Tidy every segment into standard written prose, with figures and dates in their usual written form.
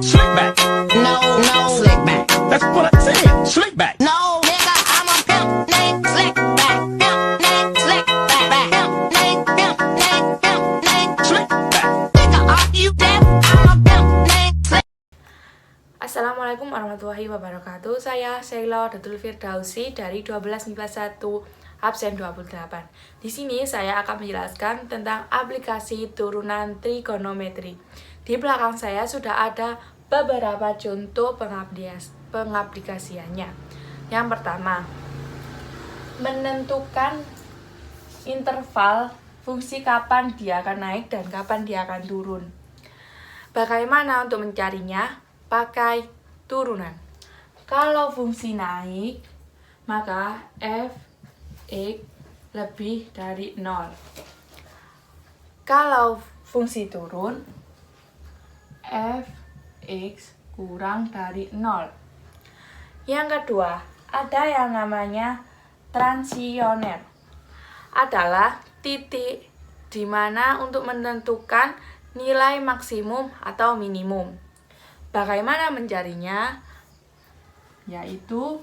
Slick back. No, slick back. That's what I said. Slick back. No, nigga, I'm a pimp named Slick back. Pimp named Slick back. Pimp named, pimp named. Slick back. Nigga, are you deaf? I'm a pimp named Slick. Assalamualaikum warahmatullahi wabarakatuh. Saya Sheila Datul Firdausi dari 12 MIPA 1 absen 28. Di sini saya akan menjelaskan tentang aplikasi turunan trigonometri. Di belakang saya sudah ada beberapa contoh pengaplikasiannya. Yang pertama, menentukan interval fungsi kapan dia akan naik dan kapan dia akan turun. Bagaimana untuk mencarinya? Pakai turunan. Kalau fungsi naik, maka f(x) lebih dari 0. Kalau fungsi turun, f(x) kurang dari 0. Yang kedua, ada yang namanya transitioner. Adalah titik di mana untuk menentukan nilai maksimum atau minimum. Bagaimana mencarinya? Yaitu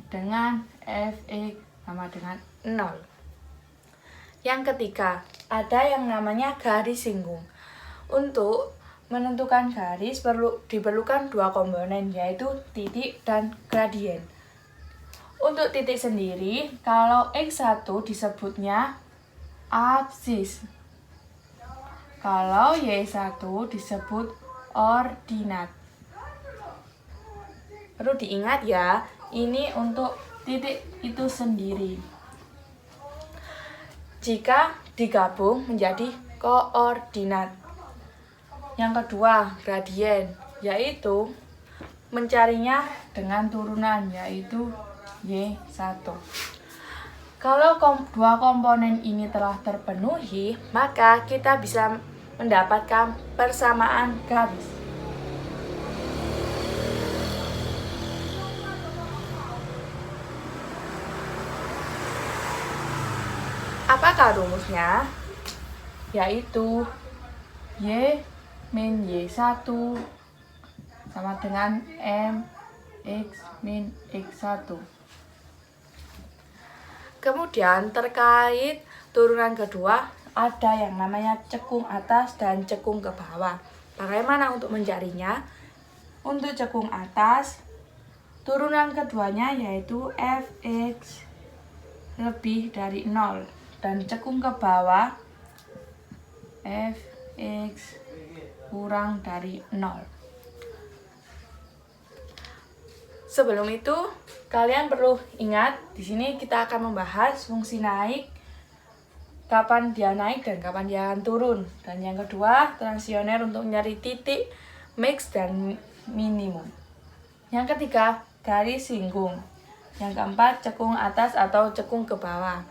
dengan f(x) sama dengan 0. Yang ketiga, ada yang namanya garis singgung. Untuk menentukan garis diperlukan dua komponen, yaitu titik dan gradien. Untuk titik sendiri, kalau x1 disebutnya absis. Kalau y1 disebut ordinat. Perlu diingat ya, ini untuk titik itu sendiri. Jika digabung menjadi koordinat. Yang kedua, gradien, yaitu mencarinya dengan turunan, yaitu y1. Kalau dua komponen ini telah terpenuhi, maka kita bisa mendapatkan persamaan garis. Apakah rumusnya? Yaitu y min y1 sama dengan mx min x1. Kemudian terkait turunan kedua, ada yang namanya cekung atas dan cekung ke bawah. Bagaimana untuk mencarinya? Untuk cekung atas, turunan keduanya yaitu fx lebih dari 0. Dan cekung ke bawah, fx kurang dari 0. Sebelum itu, kalian perlu ingat, di sini kita akan membahas fungsi naik, kapan dia naik dan kapan dia akan turun. Dan yang kedua, transitioner untuk mencari titik, max dan minimum. Yang ketiga, garis singgung. Yang keempat, cekung atas atau cekung ke bawah.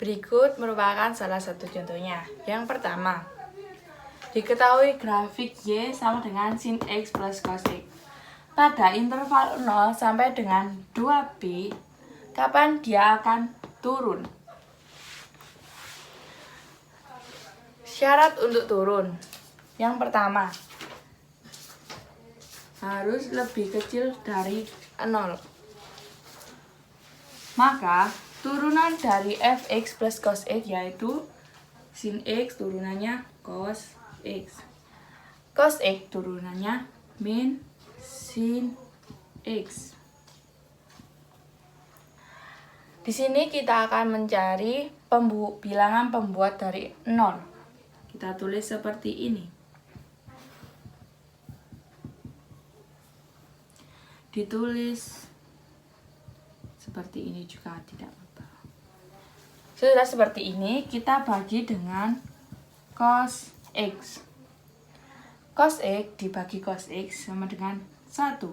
Berikut merupakan salah satu contohnya. Yang pertama, diketahui grafik Y sama dengan sin X plus cos X. Pada interval 0 sampai dengan 2B, kapan dia akan turun? Syarat untuk turun. Yang pertama, harus lebih kecil dari 0. Maka, turunan dari fx plus cos x yaitu sin x turunannya cos x. Cos x turunannya min sin x. Di sini kita akan mencari bilangan pembuat dari 0. Kita tulis seperti ini. Ditulis seperti ini juga tidak apa. Sudah seperti ini, kita bagi dengan cos x. Cos x dibagi cos x sama dengan 1.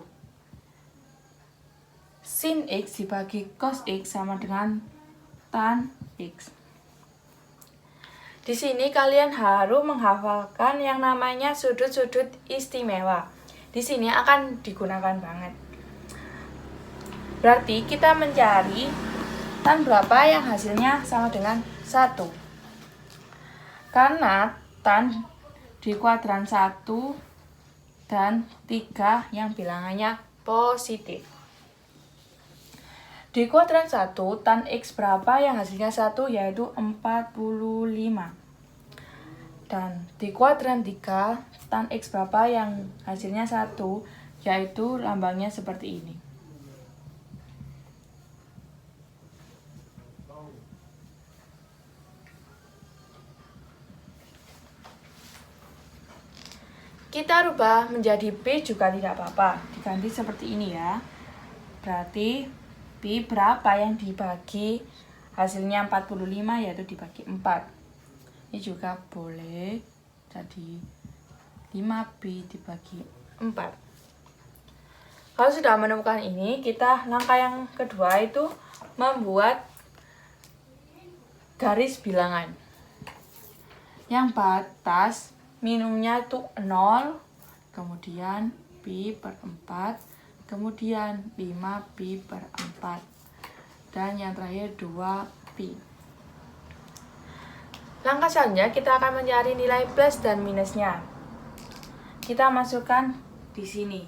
Sin x dibagi cos x sama dengan tan x. Di sini kalian harus menghafalkan yang namanya sudut-sudut istimewa. Di sini akan digunakan banget. Berarti kita mencari tan berapa yang hasilnya sama dengan 1. Karena tan di kuadran 1 dan 3 yang bilangannya positif. Di kuadran 1, tan X berapa yang hasilnya 1 yaitu 45. Dan di kuadran 3, tan X berapa yang hasilnya 1 yaitu lambangnya seperti ini. Kita rubah menjadi P juga tidak apa-apa, diganti seperti ini ya. Berarti P berapa yang dibagi hasilnya 45 yaitu dibagi 4. Ini juga boleh jadi 5P dibagi 4. Kalau sudah menemukan ini, kita langkah yang kedua itu membuat garis bilangan. Yang batas minumnya itu 0, kemudian Pi per 4, kemudian 5 Pi per 4, dan yang terakhir 2 Pi. Langkah selanjutnya kita akan mencari nilai plus dan minusnya. Kita masukkan di sini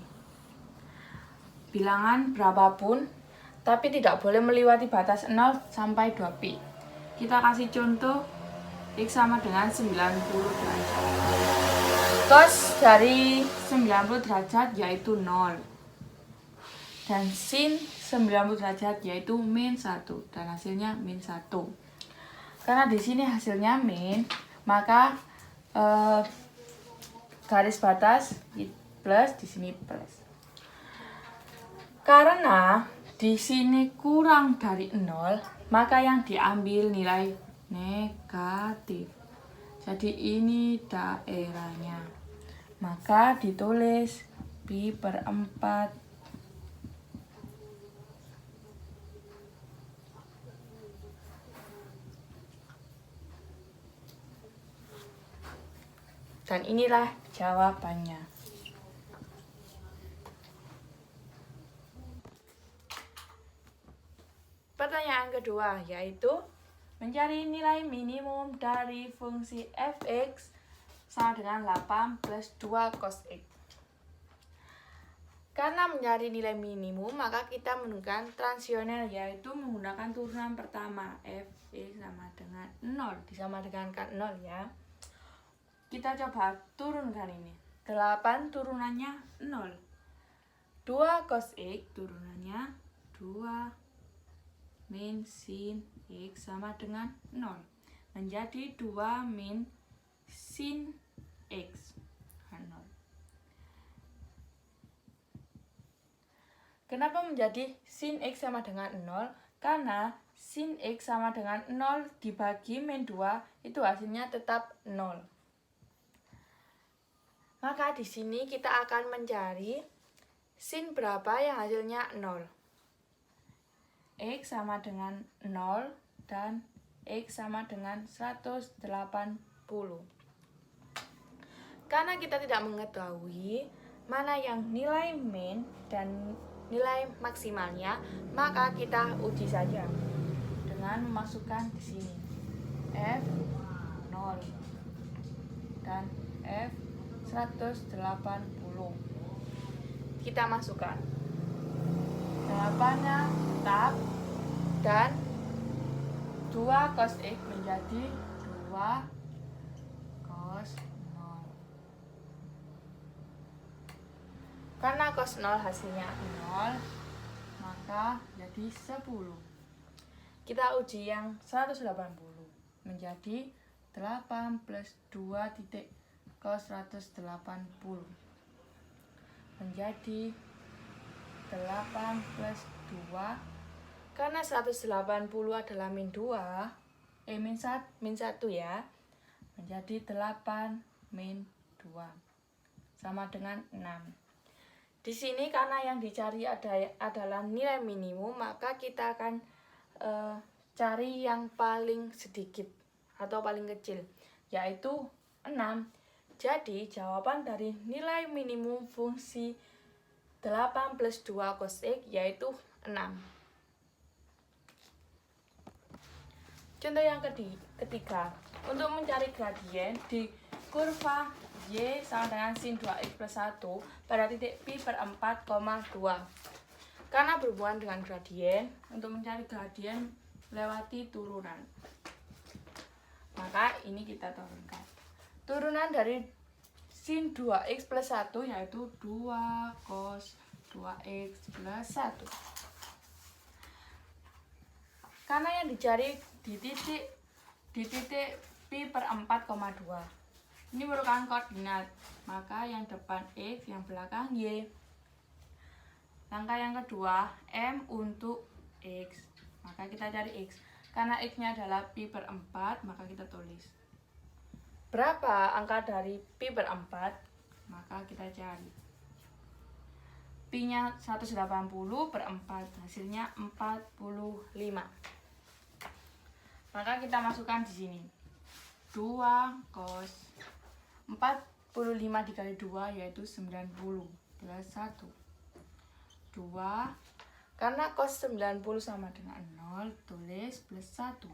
bilangan berapapun, tapi tidak boleh melewati batas 0 sampai 2 Pi. Kita kasih contoh X sama dengan 90 derajat. Cos dari 90 derajat yaitu 0. Dan sin 90 derajat yaitu min 1. Dan hasilnya min 1. Karena di sini hasilnya min, maka garis batas plus, di sini plus. Karena di sini kurang dari 0, maka yang diambil nilai negatif. Jadi ini daerahnya. Maka ditulis Pi per 4 dan inilah jawabannya. Pertanyaan kedua yaitu mencari nilai minimum dari fungsi fx sama dengan 8 plus 2 cos x. Karena mencari nilai minimum, maka kita menggunakan transisional, yaitu menggunakan turunan pertama. Fx sama dengan 0, disamakan 0 ya. Kita coba turunkan ini. 8 turunannya 0. 2 cos x turunannya 2 min sin X sama dengan 0. Menjadi 2 min sin X. 0. Kenapa menjadi sin X sama dengan 0? Karena sin X sama dengan 0 dibagi min 2 itu hasilnya tetap 0. Maka di sini kita akan mencari sin berapa yang hasilnya 0. X sama dengan 0 dan X sama dengan 180. Karena kita tidak mengetahui mana yang nilai min dan nilai maksimalnya, maka kita uji saja dengan memasukkan di sini F 0 dan F 180. Kita masukkan. Jawabannya tetap, dan 2 cos X menjadi 2 cos 0. Karena cos 0 hasilnya 0, maka jadi 10. Kita uji yang 180 menjadi 8 plus 2 titik cos 180 menjadi 8 plus 2. Karena 180 adalah min 2, min 1 ya, menjadi 8 min 2 sama dengan 6. Di sini karena yang dicari adalah nilai minimum, maka kita akan cari yang paling sedikit atau paling kecil, yaitu 6. Jadi jawaban dari nilai minimum fungsi 8 plus 2 cos X yaitu 6. Contoh yang ketiga, untuk mencari gradien di kurva Y sama dengan sin 2X plus 1 pada titik Pi per 4,2. Karena berhubungan dengan gradien, untuk mencari gradien melewati turunan. Maka ini kita turunkan. Turunan dari sin 2X plus 1 yaitu 2 cos 2X plus 1. Karena yang dicari di titik Pi per 4,2. Ini merupakan koordinat, maka yang depan X, yang belakang Y. Langkah yang kedua, M untuk X. Maka kita cari X. Karena X-nya adalah Pi per 4, maka kita tulis. Berapa angka dari Pi per 4? Maka kita cari. Pi-nya 180 per 4, hasilnya 45. Maka kita masukkan di sini. 2 cos 45 dikali 2 yaitu 90 plus 1. 2. Karena cos 90 sama dengan 0, tulis plus 1.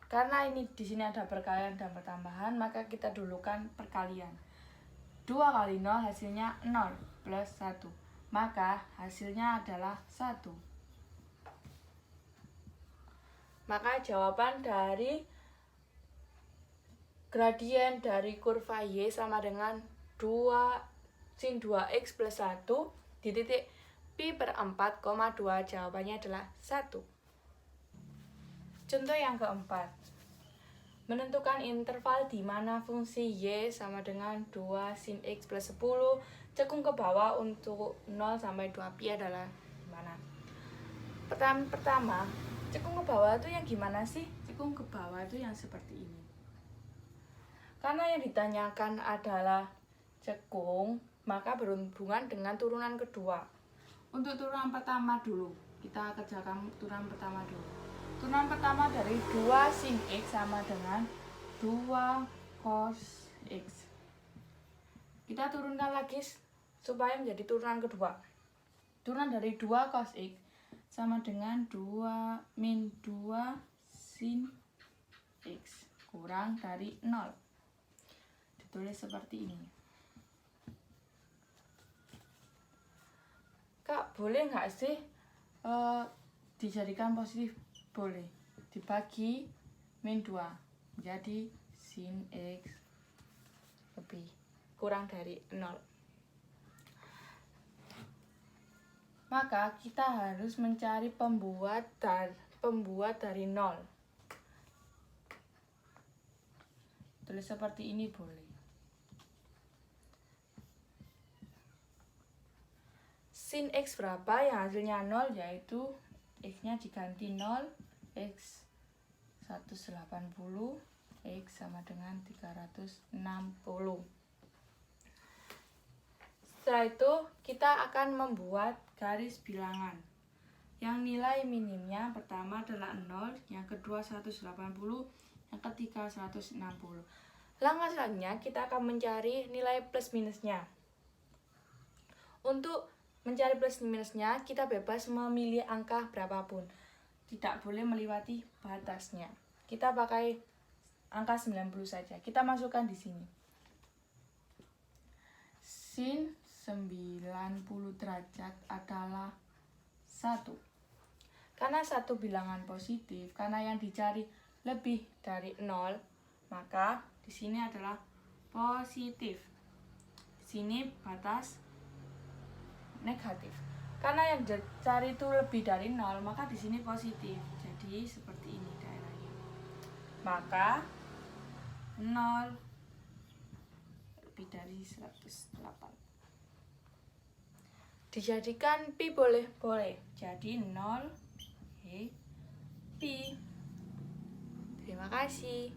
Karena ini di sini ada perkalian dan pertambahan, maka kita dulukan perkalian. 2 kali 0 hasilnya 0 plus 1. Maka hasilnya adalah 1. Maka jawaban dari gradien dari kurva Y sama dengan 2 sin 2X plus 1 di titik Pi per 4,2. Jawabannya adalah 1. Contoh yang keempat. Menentukan interval di mana fungsi Y sama dengan 2 sin X plus 10. Cekung ke bawah untuk 0 sampai 2 Pi adalah gimana? Pertama, cekung ke bawah itu yang gimana sih? Cekung ke bawah itu yang seperti ini. Karena yang ditanyakan adalah cekung, maka berhubungan dengan turunan kedua. Untuk turunan pertama dulu, kita kerjakan turunan pertama dulu. Turunan pertama dari 2 sin X sama dengan 2 cos X. Kita turunkan lagi supaya menjadi turunan kedua. Turunan dari 2 cos X sama dengan 2 min 2 sin X kurang dari 0. Ditulis seperti ini. Kak, boleh nggak sih dijadikan positif? Boleh. Dibagi min 2 menjadi sin X lebih kurang dari 0. Maka kita harus mencari pembuat dari 0. Tulis seperti ini boleh. Sin X berapa yang hasilnya 0, yaitu X-nya diganti 0, X 180, X sama dengan 360. Setelah itu kita akan membuat garis bilangan yang nilai minimnya pertama adalah 0, yang kedua 180, yang ketiga 160. Langkah selanjutnya kita akan mencari nilai plus minusnya. Untuk mencari plus minusnya, kita bebas memilih angka berapapun. Tidak boleh melewati batasnya. Kita pakai angka 90 saja. Kita masukkan di sini. Sin 90 derajat adalah 1. Karena satu bilangan positif, karena yang dicari lebih dari 0, maka di sini adalah positif. Di sini batas negatif. Karena yang dicari itu lebih dari 0, maka di sini positif. Jadi seperti ini daerahnya. Maka 0 lebih dari 108. Dijadikan pi boleh? Boleh. Jadi 0 pi. Terima kasih.